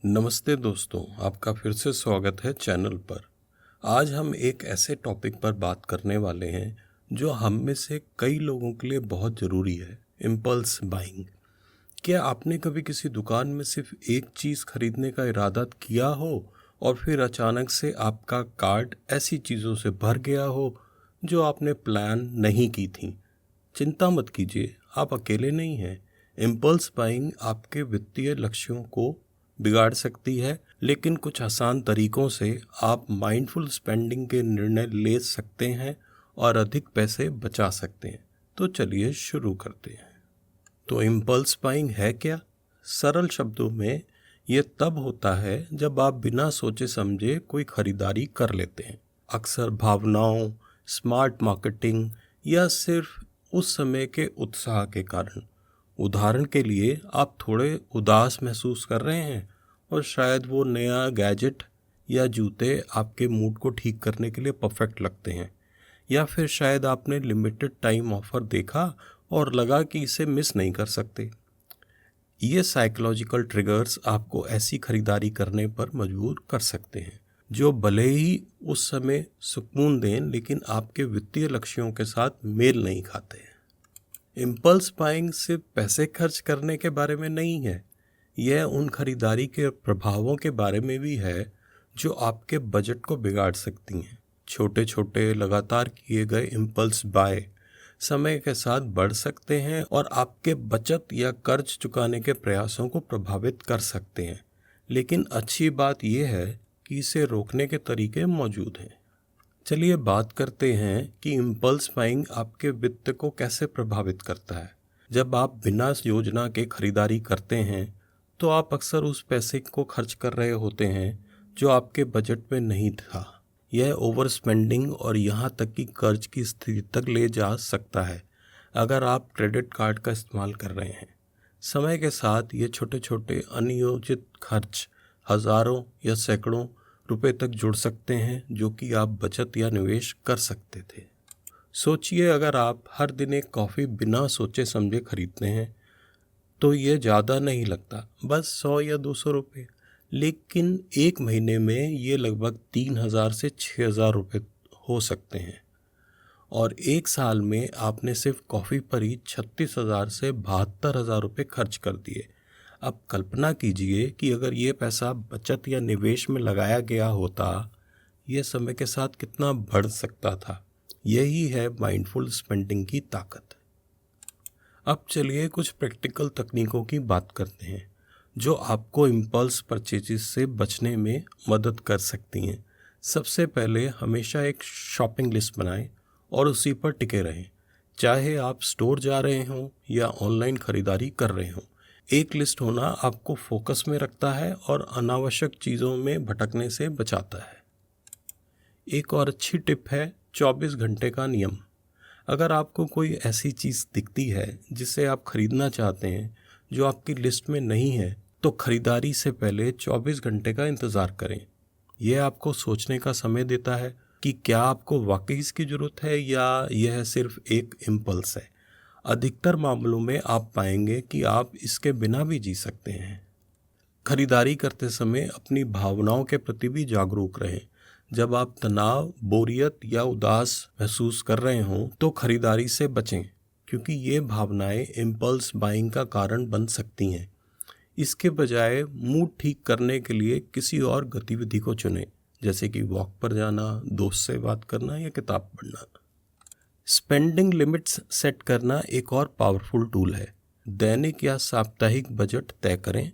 नमस्ते दोस्तों, आपका फिर से स्वागत है चैनल पर। आज हम एक ऐसे टॉपिक पर बात करने वाले हैं जो हम में से कई लोगों के लिए बहुत ज़रूरी है, इम्पल्स बाइंग। क्या आपने कभी किसी दुकान में सिर्फ एक चीज़ खरीदने का इरादा किया हो और फिर अचानक से आपका कार्ट ऐसी चीज़ों से भर गया हो जो आपने प्लान नहीं की थी? चिंता मत कीजिए, आप अकेले नहीं हैं। इम्पल्स बाइंग आपके वित्तीय लक्ष्यों को बिगाड़ सकती है, लेकिन कुछ आसान तरीकों से आप माइंडफुल स्पेंडिंग के निर्णय ले सकते हैं और अधिक पैसे बचा सकते हैं। तो चलिए शुरू करते हैं। तो इम्पल्स बाइंग है क्या? सरल शब्दों में ये तब होता है जब आप बिना सोचे समझे कोई खरीदारी कर लेते हैं, अक्सर भावनाओं, स्मार्ट मार्केटिंग या सिर्फ उस समय के उत्साह के कारण। उदाहरण के लिए, आप थोड़े उदास महसूस कर रहे हैं और शायद वो नया गैजेट या जूते आपके मूड को ठीक करने के लिए परफेक्ट लगते हैं, या फिर शायद आपने लिमिटेड टाइम ऑफर देखा और लगा कि इसे मिस नहीं कर सकते। ये साइकोलॉजिकल ट्रिगर्स आपको ऐसी खरीदारी करने पर मजबूर कर सकते हैं जो भले ही उस समय सुकून दें, लेकिन आपके वित्तीय लक्ष्यों के साथ मेल नहीं खाते हैं। इम्पल्स बाइंग सिर्फ पैसे खर्च करने के बारे में नहीं है, यह उन खरीदारी के प्रभावों के बारे में भी है जो आपके बजट को बिगाड़ सकती हैं। छोटे छोटे लगातार किए गए इम्पल्स बाय समय के साथ बढ़ सकते हैं और आपके बचत या कर्ज चुकाने के प्रयासों को प्रभावित कर सकते हैं। लेकिन अच्छी बात यह है कि इसे रोकने के तरीके मौजूद हैं। चलिए बात करते हैं कि इम्पल्स बाइंग आपके वित्त को कैसे प्रभावित करता है। जब आप बिना योजना के खरीदारी करते हैं तो आप अक्सर उस पैसे को खर्च कर रहे होते हैं जो आपके बजट में नहीं था। यह ओवर स्पेंडिंग और यहाँ तक कि कर्ज की स्थिति तक ले जा सकता है अगर आप क्रेडिट कार्ड का इस्तेमाल कर रहे हैं। समय के साथ ये छोटे छोटे अनियोजित खर्च हज़ारों या सैकड़ों रुपए तक जुड़ सकते हैं जो कि आप बचत या निवेश कर सकते थे। सोचिए, अगर आप हर दिन एक कॉफ़ी बिना सोचे समझे खरीदते हैं तो ये ज़्यादा नहीं लगता, बस 100 या 200 रुपये, लेकिन एक महीने में ये लगभग 3,000 से 6,000 रुपये हो सकते हैं। और एक साल में आपने सिर्फ कॉफ़ी पर ही 36,000 से 72,000 रुपये खर्च कर दिए। अब कल्पना कीजिए कि अगर ये पैसा बचत या निवेश में लगाया गया होता, यह समय के साथ कितना बढ़ सकता था। यही है माइंडफुल स्पेंडिंग की ताकत। अब चलिए कुछ प्रैक्टिकल तकनीकों की बात करते हैं जो आपको इम्पल्स परचेजेस से बचने में मदद कर सकती हैं। सबसे पहले हमेशा एक शॉपिंग लिस्ट बनाएं और उसी पर टिके रहें, चाहे आप स्टोर जा रहे हों या ऑनलाइन खरीदारी कर रहे हों। एक लिस्ट होना आपको फोकस में रखता है और अनावश्यक चीज़ों में भटकने से बचाता है। एक और अच्छी टिप है 24 घंटे का नियम। अगर आपको कोई ऐसी चीज़ दिखती है जिसे आप खरीदना चाहते हैं जो आपकी लिस्ट में नहीं है, तो खरीदारी से पहले 24 घंटे का इंतज़ार करें। यह आपको सोचने का समय देता है कि क्या आपको वाकई इसकी ज़रूरत है या यह सिर्फ एक इम्पल्स है। अधिकतर मामलों में आप पाएंगे कि आप इसके बिना भी जी सकते हैं। खरीदारी करते समय अपनी भावनाओं के प्रति भी जागरूक रहें। जब आप तनाव, बोरियत या उदास महसूस कर रहे हों तो खरीदारी से बचें, क्योंकि ये भावनाएं इम्पल्स बाइंग का कारण बन सकती हैं। इसके बजाय मूड ठीक करने के लिए किसी और गतिविधि को चुनें, जैसे कि वॉक पर जाना, दोस्त से बात करना या किताब पढ़ना। स्पेंडिंग लिमिट्स सेट करना एक और पावरफुल टूल है। दैनिक या साप्ताहिक बजट तय करें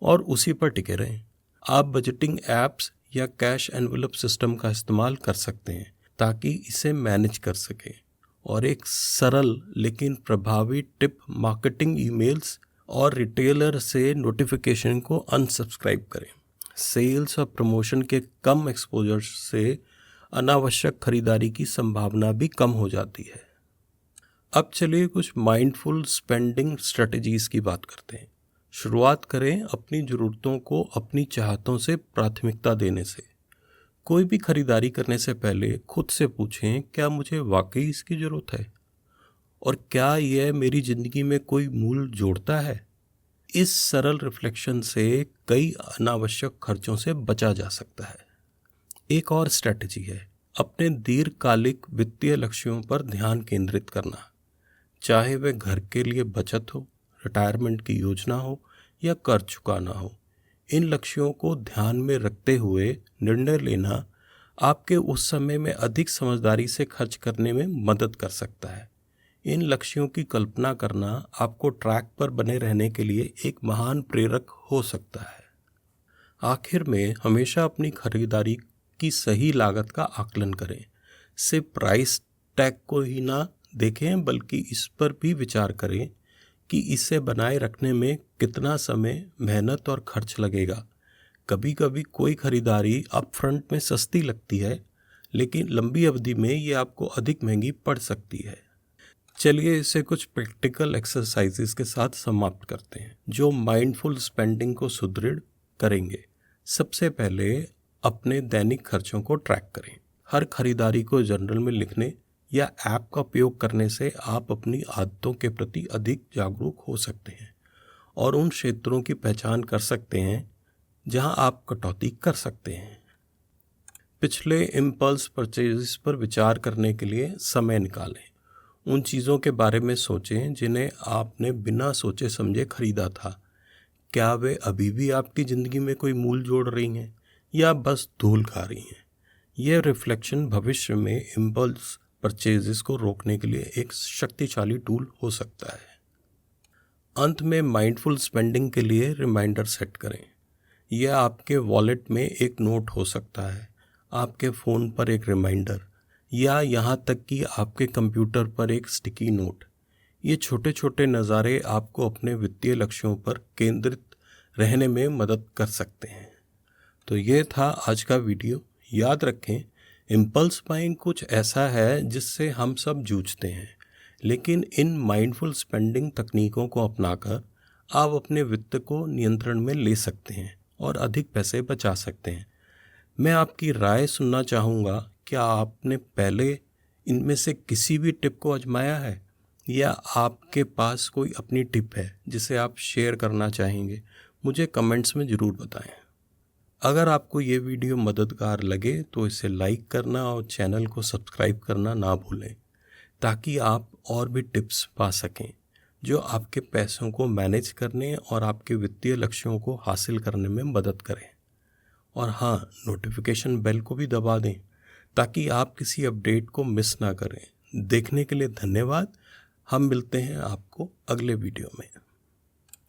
और उसी पर टिके रहें। आप बजटिंग ऐप्स या कैश एनवेलप सिस्टम का इस्तेमाल कर सकते हैं ताकि इसे मैनेज कर सकें। और एक सरल लेकिन प्रभावी टिप, मार्केटिंग ईमेल्स और रिटेलर से नोटिफिकेशन को अनसब्सक्राइब करें। सेल्स और प्रमोशन के कम एक्सपोजर से अनावश्यक खरीदारी की संभावना भी कम हो जाती है। अब चलिए कुछ माइंडफुल स्पेंडिंग स्ट्रेटजीज की बात करते हैं। शुरुआत करें अपनी ज़रूरतों को अपनी चाहतों से प्राथमिकता देने से। कोई भी खरीदारी करने से पहले खुद से पूछें, क्या मुझे वाकई इसकी ज़रूरत है और क्या यह मेरी ज़िंदगी में कोई मूल्य जोड़ता है। इस सरल रिफ्लेक्शन से कई अनावश्यक खर्चों से बचा जा सकता है। एक और स्ट्रैटेजी है अपने दीर्घकालिक वित्तीय लक्ष्यों पर ध्यान केंद्रित करना, चाहे वह घर के लिए बचत हो, रिटायरमेंट की योजना हो या कर्ज चुकाना हो। इन लक्ष्यों को ध्यान में रखते हुए निर्णय लेना आपके उस समय में अधिक समझदारी से खर्च करने में मदद कर सकता है। इन लक्ष्यों की कल्पना करना आपको ट्रैक पर बने रहने के लिए एक महान प्रेरक हो सकता है। आखिर में हमेशा अपनी खरीदारी की सही लागत का आकलन करें। सिर्फ प्राइस टैग को ही ना देखें, बल्कि इस पर भी विचार करें कि इसे बनाए रखने में कितना समय, मेहनत और खर्च लगेगा। कभी कभी कोई खरीदारी अप फ्रंट में सस्ती लगती है, लेकिन लंबी अवधि में ये आपको अधिक महंगी पड़ सकती है। चलिए इसे कुछ प्रैक्टिकल एक्सरसाइजेस के साथ समाप्त करते हैं जो माइंडफुल स्पेंडिंग को सुदृढ़ करेंगे। सबसे पहले अपने दैनिक खर्चों को ट्रैक करें। हर खरीदारी को जर्नल में लिखने या ऐप का उपयोग करने से आप अपनी आदतों के प्रति अधिक जागरूक हो सकते हैं और उन क्षेत्रों की पहचान कर सकते हैं जहां आप कटौती कर सकते हैं। पिछले इम्पल्स परचेज पर विचार करने के लिए समय निकालें। उन चीज़ों के बारे में सोचें जिन्हें आपने बिना सोचे समझे खरीदा था। क्या वे अभी भी आपकी ज़िंदगी में कोई मूल जोड़ रही हैं या बस धूल खा रही हैं? यह रिफ्लेक्शन भविष्य में इम्पल्स परचेजेस को रोकने के लिए एक शक्तिशाली टूल हो सकता है। अंत में माइंडफुल स्पेंडिंग के लिए रिमाइंडर सेट करें। यह आपके वॉलेट में एक नोट हो सकता है, आपके फ़ोन पर एक रिमाइंडर या यहाँ तक कि आपके कंप्यूटर पर एक स्टिकी नोट। ये छोटे छोटे नज़ारे आपको अपने वित्तीय लक्ष्यों पर केंद्रित रहने में मदद कर सकते हैं। तो ये था आज का वीडियो। याद रखें, इम्पल्स बाइंग कुछ ऐसा है जिससे हम सब जूझते हैं, लेकिन इन माइंडफुल स्पेंडिंग तकनीकों को अपनाकर आप अपने वित्त को नियंत्रण में ले सकते हैं और अधिक पैसे बचा सकते हैं। मैं आपकी राय सुनना चाहूँगा, क्या आपने पहले इनमें से किसी भी टिप को आजमाया है या आपके पास कोई अपनी टिप है जिसे आप शेयर करना चाहेंगे? मुझे कमेंट्स में ज़रूर बताएं। अगर आपको ये वीडियो मददगार लगे तो इसे लाइक करना और चैनल को सब्सक्राइब करना ना भूलें, ताकि आप और भी टिप्स पा सकें जो आपके पैसों को मैनेज करने और आपके वित्तीय लक्ष्यों को हासिल करने में मदद करें। और हाँ, नोटिफिकेशन बेल को भी दबा दें ताकि आप किसी अपडेट को मिस ना करें। देखने के लिए धन्यवाद। हम मिलते हैं आपको अगले वीडियो में।